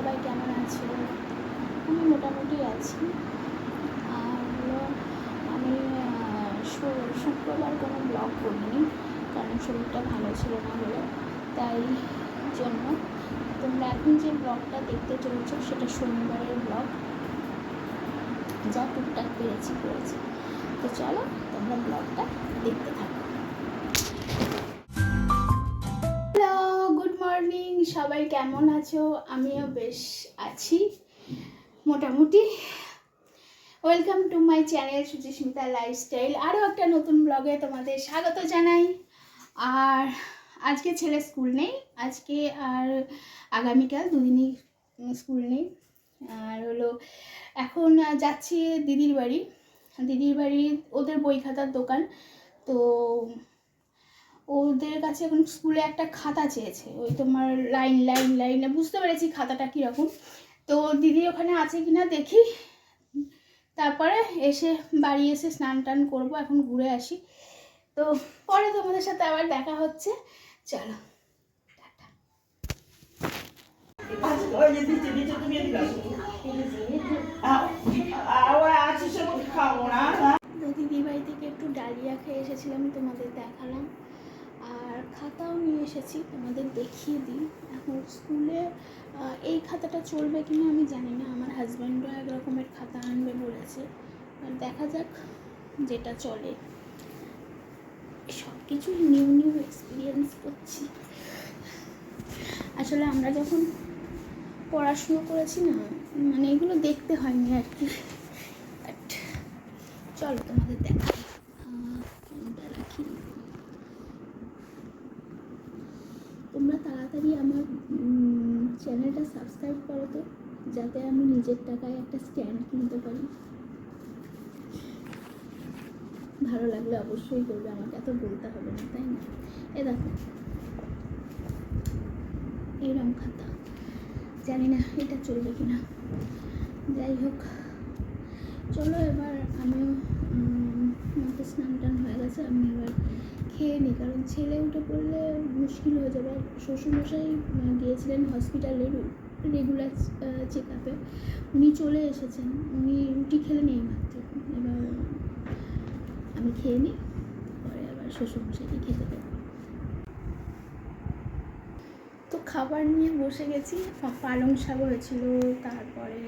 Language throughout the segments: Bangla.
সবাই কেমন আছো? আমি মোটামুটি আছি। আর হলো আমি শুক্রবার কোনো ব্লগ করিনি, কারণ শরীরটা ভালো ছিল না বলে। তাই জন্য তোমরা এখন যে ব্লগটা দেখতে চলেছো সেটা শনিবারের ব্লগ, যা টুকটাক পেরেছি করেছি। তো চলো তোমরা ব্লগটা দেখতে থাকো। হ্যালো, গুড মর্নিং, সবাই কেমন আছো? আমিও বেশ আছি মোটামুটি। Welcome to my channel Suchismita lifestyle. আরও একটা নতুন ব্লগে তোমাদের স্বাগত জানাই। আর আজকে ছেলে স্কুল নেই, আজকে আর আগামীকাল দুদিনই স্কুল নেই। আর হলো এখন যাচ্ছি দিদির বাড়ি। ওদের বই খাতার দোকান, তো ওদের কাছে এখন স্কুলে একটা খাতা চেয়েছে, ওই তোমার লাইন বুঝতে পেরেছি খাতাটা কীরকম। তো দিদি ওখানে আছে কিনা দেখি, তারপরে বাড়ি এসে স্নান টান করবো। এখন ঘুরে আসি, তো পরে তোমাদের সাথে আবার দেখা হচ্ছে। চলো টাটা। তো দিদির বাড়ি থেকে একটু ডালিয়া খেয়ে এসেছিলাম, তোমাদের দেখালাম। আর খাতাও নিয়ে এসেছি, তোমাদের দেখিয়ে দিই। এখন স্কুলে এই খাতাটা চলবে কিনা আমি জানি না, আমার হাজব্যান্ডও এক রকমের খাতা আনবে বলেছে। আর দেখা যাক যেটা চলে। সব কিছু নিউ এক্সপিরিয়েন্স করছি। আসলে আমরা যখন পড়াশুনো করেছি না, মানে এগুলো দেখতে হয়নি আর কি। বাট চলো তোমাদের দেখাই। রাখি, তোমরা তাড়াতাড়ি আমার চ্যানেলটা সাবস্ক্রাইব করো তো, যাতে আমি নিজের টাকায় একটা স্ট্যান্ড কিনতে পারি। ভালো লাগলে অবশ্যই করবে, আমাকে এত বলতে হবে না, তাই না? এ দেখো এইরকম খাতা, জানি না এটা চলবে কিনা। যাই হোক, চলো এবার আমিও আমাদের স্নান টান হয়ে গেছে, আমি এবার খেয়ে নিই, কারণ ছেলে উঠে পড়লে মুশকিল হয়ে যাবে। শ্বশুরমশাই গিয়েছিলেন হসপিটালে রেগুলার চেক আপে, উনি চলে এসেছেন, উনি রুটি খেলে নেই মাত্র। এবার আমি খেয়ে নিই, পরে আবার শ্বশুরমশাইকে খেতে দেবো। তো খাবার নিয়ে বসে গেছি। পালং শাক হয়েছিল, তারপরে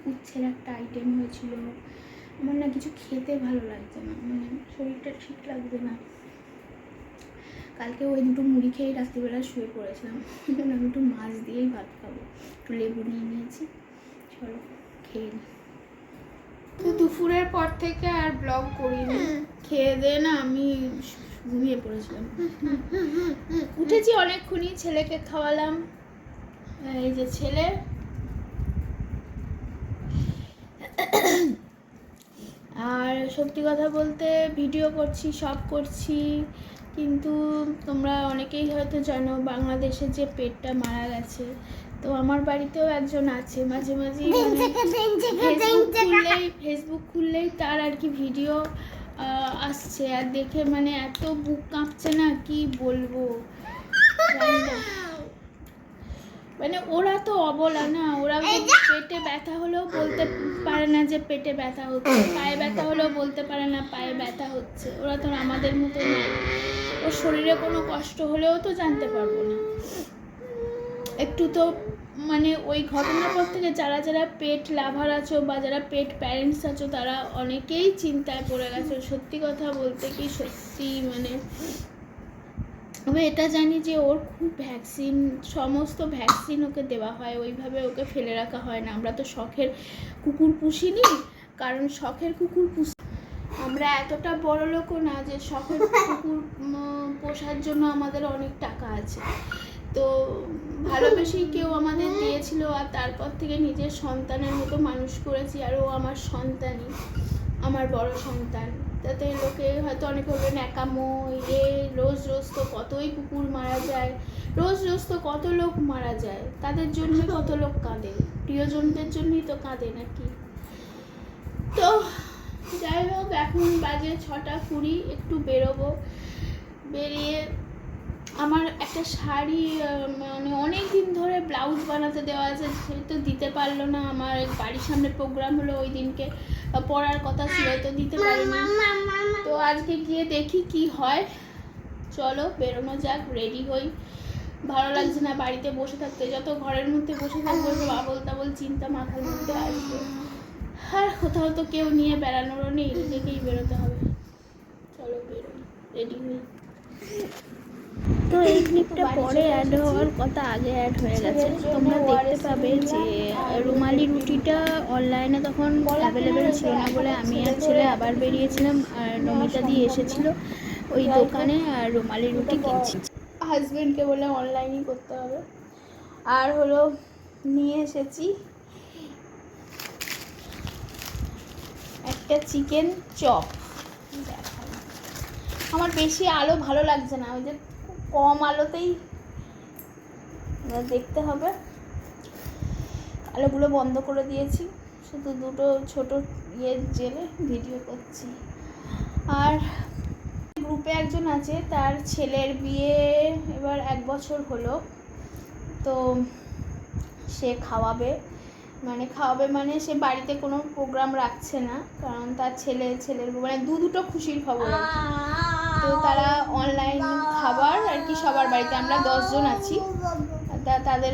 উচ্ছের একটা আইটেম হয়েছিল। আমার না কিছু খেতে ভালো লাগছে না, মানে শরীরটা ঠিক লাগছে না। কালকে ওই দুটো মুড়ি খেয়ে রাত্রিবেলা শুয়ে পড়েছিলাম, আমি একটু মাছ দিয়েই ভাত খাবো, একটু লেবু নিয়ে নিয়েছি। চলো খেয়ে নিই। তো দুপুরের পর থেকে আর ব্লগ করিনি, খেয়ে দিয়ে না আমি ঘুমিয়ে পড়েছিলাম। উঠেছি অনেকক্ষণই, ছেলেকে খাওয়ালাম। এই যে ছেলে, আর সত্যি কথা বলতে ভিডিও করছি, সব করছি, কিন্তু তোমরা অনেকেই হয়তো জানো বাংলাদেশে যে পেটটা মারা গেছে। তো আমার বাড়িতেও একজন আছে, মাঝে মাঝে ফেসবুক খুললেই তার আর কি ভিডিও আসছে, আর দেখে মানে এত বুক কাঁপছে না, কি বলবো জানি না। মানে ওরা তো অবলা না, ওরা পেটে ব্যথা হলেও বলতে পারে না যে পেটে ব্যথা হচ্ছে, পায়ে ব্যথা হলেও বলতে পারে না পায়ে ব্যথা হচ্ছে। ওরা তো আমাদের মতো না, ওর শরীরে কোনো কষ্ট হলেও তো জানতে পারবো না একটু। তো মানে ওই ঘটনার পর থেকে যারা যারা পেট লাভার আছো বা যারা পেট প্যারেন্টস আছো, তারা অনেকেই চিন্তায় পড়ে গেছো। সত্যি কথা বলতে কি, সত্যি মানে আমি এটা জানি যে ওর খুব সমস্ত ভ্যাকসিন ওকে দেওয়া হয়, ওইভাবে ওকে ফেলে রাখা হয় না। আমরা তো শখের কুকুর পুষিনি, কারণ শখের কুকুর আমরা এতটা বড় লোকও না যে শখের কুকুর পোষার জন্য আমাদের অনেক টাকা আছে। তো ভালোবেসেই কেউ আমাদের দিয়েছিল, আর তারপর থেকে নিজের সন্তানের মতো মানুষ করেছি। আর ও আমার সন্তানই, আমার বড় সন্তান। তাতে লোকে হয়তো অনেকে বলবেন ন্যাকামো, রোজ তো কতই কুকুর মারা যায়, রোজ তো কত লোক মারা যায়, তাদের জন্য কত লোক কাঁদে, প্রিয়জনদের জন্যই তো কাঁদে নাকি। তো যাই হোক, এখন বাজে 6:20, একটু বেরোবো, বেরিয়ে আমার একটা শাড়ি মানে অনেক দিন ধরে ব্লাউজ বানাতে দেওয়া আছে, সে তো দিতে পারলো না। আমার বাড়ির সামনে প্রোগ্রাম হলো, ওই দিনকে পড়ার কথা ছিল, তো দিতে পারিনি। তো আজকে গিয়ে দেখি কি হয়। চলো বেরোনো যাক, রেডি হই। ভালো লাগছে না বাড়িতে বসে থাকতে, যত ঘরের মধ্যে বসে থাকবো সব আবল তাবল চিন্তা মাথার মধ্যে আসবে। আর কোথাও তো কেউ নিয়ে বেড়ানোরও নেই, নিজেকেই বেরোতে হবে। চলো বেরোই, রেডি হই। তো এই ক্লিপটা পরে অ্যাড হওয়ার কথা, আগে অ্যাড হয়ে গেছে। তোমরা দেখতে পাবে যে রুমালি রুটিটা অনলাইনে তখন অ্যাভেলেবেল ছিল না বলে আমি আর ছেলে আবার বেরিয়েছিলাম, আর নমিতা দিয়ে এসেছিলো ওই দোকানে আর রুমালি রুটি কিনছি। হাজবেন্ডকে বলে অনলাইনই করতে হবে। আর হলো নিয়ে এসেছি একটা চিকেন চপ। আমার বেশি আলো ভালো লাগছে না, ওই যে কম আলোতেই দেখতে হবে। আলোগুলো বন্ধ করে দিয়েছি, শুধু দুটো ছোট জেলে ভিডিও করছি। আর গ্রুপে একজন আছে, তার ছেলের বিয়ে এবার 1 বছর হলো, তো সে খাওয়াবে মানে সে বাড়িতে কোনো প্রোগ্রাম রাখছে না, কারণ তার ছেলের মানে দুটো খুশির খবর আর কি। তো তারা অনলাইন খাবার আর কি সবার বাড়িতে, আমরা 10 জন আছি, তাদের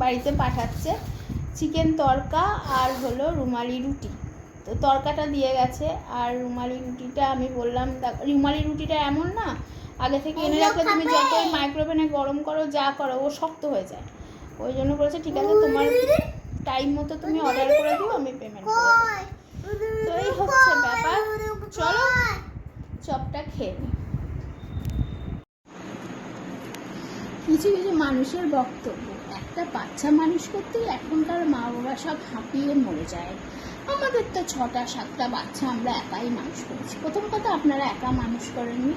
বাড়িতে পাঠাচ্ছে চিকেন তড়কা আর হলো রুমালি রুটি। তো তড়কাটা দিয়ে গেছে, আর রুমালি রুটিটা আমি বললাম, রুমালি রুটিটা এমন না, আগে থেকে এনে রাখলে তুমি যতই মাইক্রোওভেনে গরম করো যা করো ও শক্ত হয়ে যায়। ওই জন্য বলেছে ঠিক আছে, তোমার টাইম মতো তুমি অর্ডার করে দিও, আমি পেমেন্ট করে দেবো। তো এই হচ্ছে ব্যাপার। চলো চপটা খেয়ে নিই। কিছু কিছু মানুষের বক্তব্য, একটা বাচ্চা মানুষ করতেই এখনকার মা বাবা সব হাঁপিয়ে মরে যায়। আমাদের তো 6টা-7টা বাচ্চা আমরা একাই মানুষ করেছি। প্রথম কথা, আপনারা একা মানুষ করেননি,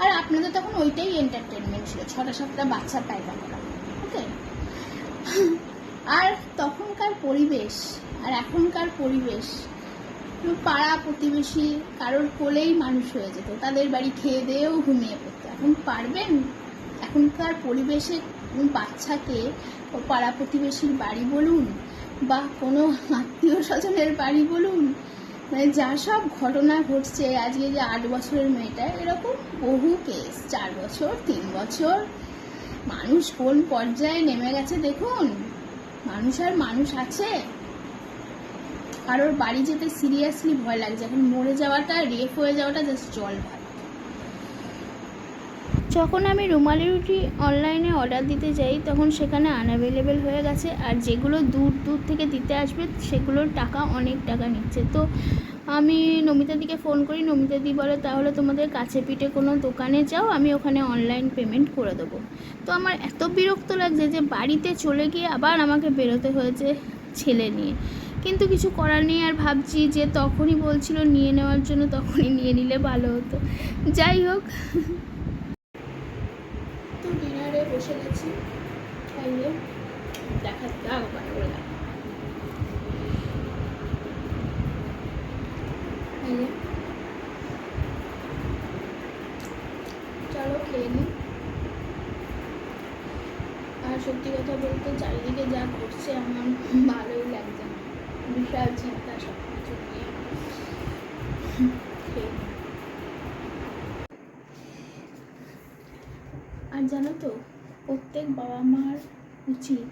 আর আপনাদের তখন ওইটাই এন্টারটেনমেন্ট ছিল, 6টা-7টা বাচ্চা পায়দা করা। ওকে, আর তখনকার পরিবেশ আর এখনকার পরিবেশ, পাড়া প্রতিবেশী কারোর কোলেই মানুষ হয়ে যেত, তাদের বাড়ি খেয়ে দিয়েও ঘুমিয়ে পড়তো। এখন পারবেন? এখনকার পরিবেশে বাচ্চাকে পাড়া প্রতিবেশীর বাড়ি বলুন বা কোনো আত্মীয় স্বজনের বাড়ি বলুন, মানে যা সব ঘটনা ঘটছে আজকে, যে 8 বছরের মেয়েটা, এরকম বহু কেস, 4 বছর 3 বছর, মানুষ কোন পর্যায়ে নেমে গেছে দেখুন। মানুষ আর মানুষ আছে? কারোর বাড়ি যেতে সিরিয়াসলি ভয় লাগছে। এখন মরে যাওয়াটা, রেপ হয়ে যাওয়াটা জাস্ট জল ভাত। যখন আমি রুমালি রুটি অনলাইনে অর্ডার দিতে যাই তখন সেখানে আনঅ্যাভেলেবেল হয়ে গেছে, আর যেগুলো দূর দূর থেকে দিতে আসবে সেগুলোর টাকা অনেক টাকা নিচ্ছে। তো আমি নমিতাদিকে ফোন করি, নমিতাদি বলে তাহলে তোমাদের কাছে পিঠে কোনো দোকানে যাও, আমি ওখানে অনলাইন পেমেন্ট করে দেবো। তো আমার এত বিরক্ত লাগছে যে বাড়িতে চলে গিয়ে আবার আমাকে বেরোতে হয়েছে ছেলে নিয়ে, কিন্তু কিছু করার নেই। আর ভাবছি যে তখনই বলছিল নিয়ে নেওয়ার জন্য, তখনই নিয়ে নিলে ভালো হতো। যাই হোক, তো ডিনারে বসে গেছি, খাইয়ে দেখাতে আবার করে খাইয়ে। চলো খেয়ে নিই। আর সত্যি কথা বলতে চারিদিকে যা ঘটছে আমার ভালোই লাগছে না, বিশাল চিন্তা সব কিছু নিয়ে। আর জানো তো, প্রত্যেক বাবা মার উচিত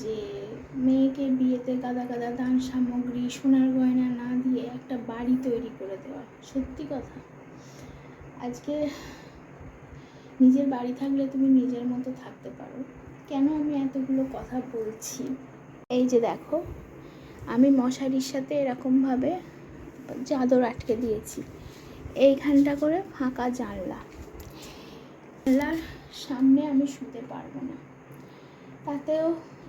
যে মেয়েকে বিয়েতে গাদা গাদা দান সামগ্রী, সোনার গয়না না দিয়ে একটা বাড়ি তৈরি করে দেওয়া। সত্যি কথা, আজকে নিজের বাড়ি থাকলে তুমি নিজের মতো থাকতে পারো। কেন আমি এতগুলো কথা বলছি? এই যে দেখো, আমি মশারির সাথে এরকমভাবে চাদর আটকে দিয়েছি, এইখানটা করে ফাঁকা জানলার সামনে আমি শুতে পারবো না, তাতেও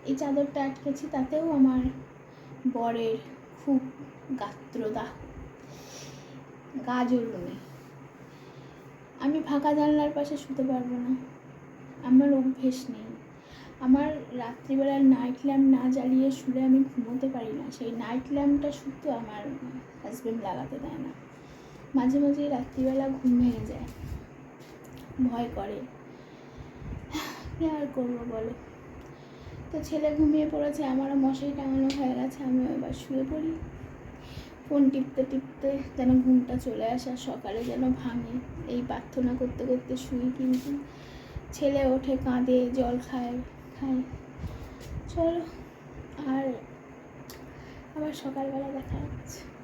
এই চাদরটা আটকেছি, তাতেও আমার বরের খুব গাত্রদাহ, গা জ্বলবে। আমি ফাঁকা জানলার পাশে শুতে পারবো না, আমার অভ্যেস নেই। আমার রাত্রিবেলার নাইট ল্যাম্প না জ্বালিয়ে শুলে আমি ঘুমোতে পারি না। সেই নাইট ল্যাম্পটা শুধু আমার হাজব্যান্ড লাগাতে দেয় না, মাঝে মাঝে রাত্রিবেলা ঘুম ভেঙে যায়। ভয় করে। কী আর করবো বলো। তো ছেলে ঘুমিয়ে পড়েছে, আমারও মশারি টাঙানো হয়ে গেছে, আমিও এবার শুয়ে পড়ি। ফোন টিপতে টিপতে যেন ঘুমটা চলে আসে, আর সকালে যেন ভাঙে। এই প্রার্থনা করতে করতে শুই, কিন্তু ছেলে ওঠে, কাঁদে, জল খায়। চলো, আর আবার সকালবেলা দেখা যাচ্ছে।